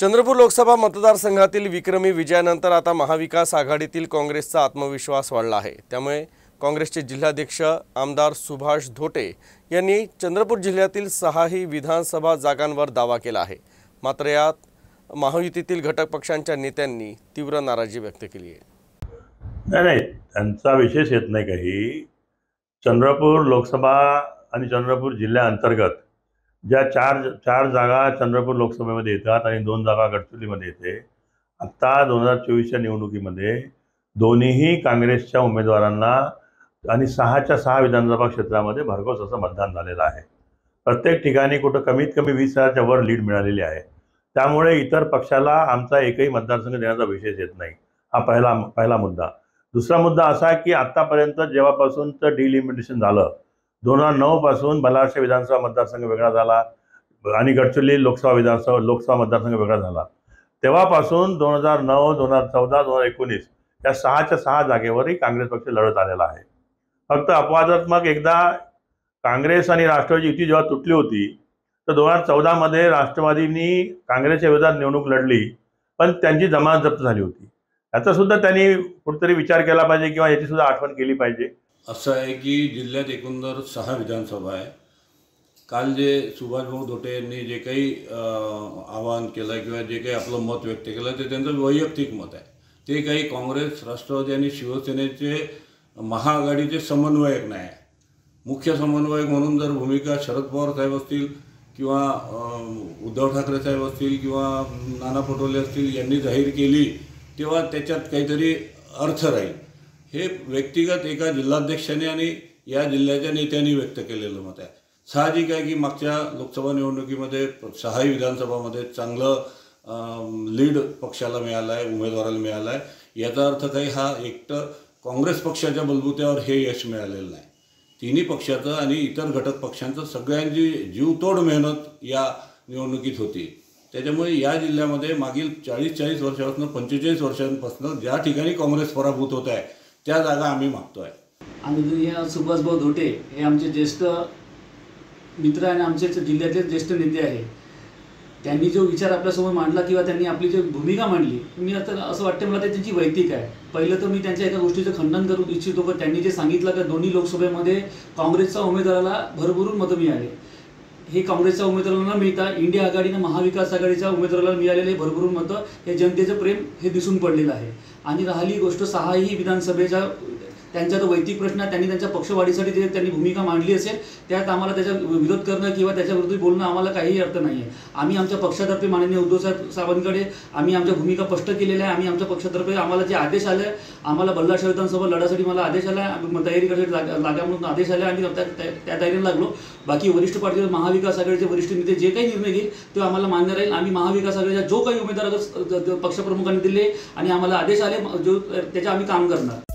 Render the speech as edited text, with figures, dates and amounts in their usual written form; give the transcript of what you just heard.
चंद्रपूर लोकसभा मतदारसंघातील विक्रमी विजयानंतर आता महाविकास आघाडीतील काँग्रेसचा आत्मविश्वास वाढला आहे। त्यामुळे काँग्रेसचे जिल्हाध्यक्ष आमदार सुभाष धोटे यांनी चंद्रपूर जिल्ह्यातील 6ही विधानसभा जागांवर दावा केला आहे। मात्र यात महायुतीतील घटक पक्षांच्या नेत्यांनी तीव्र नाराजी व्यक्त केली आहे। नाही, त्यांचा विशेष येत नाही काही। चंद्रपूर लोकसभा आणि चंद्रपूर जिल्ह्याअंतर्गत ज्या चार जागा चंद्रपूर लोकसभेमध्ये येतात आणि 2 जागा गडचिरोलीमध्ये येते। आत्ता 2024च्या निवडणुकीमध्ये दोन्हीही काँग्रेसच्या उमेदवारांना आणि 6च्या 6 विधानसभा क्षेत्रामध्ये भरघोस असं मतदान झालेलं आहे। प्रत्येक ठिकाणी कुठं कमीत कमी 20,000च्या वर लीड मिळालेली आहे। त्यामुळे इतर पक्षाला आमचा एकही मतदारसंघ देण्याचा विशेष येत नाही। हा पहिला मुद्दा। दुसरा मुद्दा असा की आत्तापर्यंत जेव्हापासून डिलिमिटेशन झालं, 2009 पासून बलाढ्य विधानसभा मतदारसंघ वेगळा झाला आणि गडचिरोली लोकसभा मतदारसंघ वेगळा झाला। तेव्हापासून 2009, 2014, 2019 या 6च्या 6 जागेवरही काँग्रेस पक्ष लढत आलेला आहे। फक्त अपवादात्मक एकदा काँग्रेस आणि राष्ट्रवादी युती जेव्हा तुटली होती तर 2014 मध्ये राष्ट्रवादींनी काँग्रेसच्या विरोधात निवडणूक लढली, पण त्यांची जमानत जप्त झाली होती। याचा सुद्धा त्यांनी कुठेतरी विचार केला पाहिजे किंवा याची सुद्धा आठवण केली पाहिजे। असं आहे की जिल्ह्यात एकंदर 6 विधानसभा आहे। काल जे सुभाषभाऊ धोटे यांनी जे काही आवाहन केलं किंवा जे काही आपलं मत व्यक्त केलं ते त्यांचं वैयक्तिक मत आहे। ते काही काँग्रेस, राष्ट्रवादी आणि शिवसेनेचे महाआघाडीचे समन्वयक नाही आहे। मुख्य समन्वयक म्हणून जर भूमिका शरद पवार साहेब असतील किंवा उद्धव ठाकरे साहेब असतील किंवा नाना पटोले असतील यांनी जाहीर केली तेव्हा त्याच्यात काहीतरी अर्थ राहील। हे व्यक्तिगत एका जिल्हाध्यक्षाने आणि या जिल्ह्याच्या नेत्यांनी व्यक्त केलेलं मत आहे। साहजिक आहे की मागच्या लोकसभा निवडणुकीमध्ये 6ही विधानसभामध्ये चांगलं लीड पक्षाला मिळालं आहे, उमेदवाराला मिळालं आहे। याचा अर्थ काही हा एकटं काँग्रेस पक्षाच्या बलबुत्यावर हे यश मिळालेलं नाही। तिन्ही पक्षाचं आणि इतर घटक पक्षांचं सगळ्यांची जीवतोड मेहनत या निवडणुकीत होती। त्याच्यामुळे या जिल्ह्यामध्ये मागील 40 वर्षापासून 45 वर्षांपासून ज्या ठिकाणी काँग्रेस पराभूत होत आहे त्या जागा आम्ही मागतोय। आदरणीय सुभाषभाऊ धोटे हे आमचे ज्येष्ठ मित्र आणि आमचे जिल्ह्यातले ज्येष्ठ नेते आहे। त्यांनी जो विचार आपल्यासमोर मांडला किंवा त्यांनी आपली जी भूमिका मांडली, मी आता असं वाटतं मला ते त्यांची वैयक्तिक आहे। पहिलं तर मी त्यांच्या एका गोष्टीचं खंडन करू इच्छितो की त्यांनी जे सांगितलं की दोन्ही लोकसभेमध्ये काँग्रेसच्या उमेदवाराला भरभरून मतं मिळाले। हे काँग्रेसच्या उमेदवाराला न मिळता इंडिया आघाडीनं महाविकास आघाडीच्या उमेदवाराला मिळालेले भरभरून मतं हे जनतेचं प्रेम हे दिसून पडलेलं आहे। आणि राहिली गोष्ट 6ही विधानसभेच्या त्यांचा तो वैयक्तिक प्रश्न, त्यांनी त्यांच्या पक्षवाढीसाठी जे त्यांनी भूमिका मांडली असेल त्यात आम्हाला त्याचा विरोध करणं किंवा त्याच्याविरुद्ध बोलणं आम्हाला काहीही अर्थ नाही आहे। आम्ही आमच्या पक्षातर्फे माननीय उद्धव साहेबांकडे आम्ही आमच्या भूमिका स्पष्ट केलेल्या आहे। आम्ही आमच्या पक्षातर्फे आम्हाला जे आदेश आले, आम्हाला बल्लारशाह विधानसभा लढासाठी मला आदेश आला, तयारी करण्यासाठी लागा म्हणून आदेश आले आणि त्या तयारीला लागलो। बाकी वरिष्ठ पार्टी महाविकास आघाडीचे वरिष्ठ नेते जे काही निर्णय घेईल तो आम्हाला मान्य राहील। आम्ही महाविकास आघाडीच्या जो काही उमेदवार पक्षप्रमुखांनी दिले आणि आम्हाला आदेश आले जो त्याचे आम्ही काम करणार।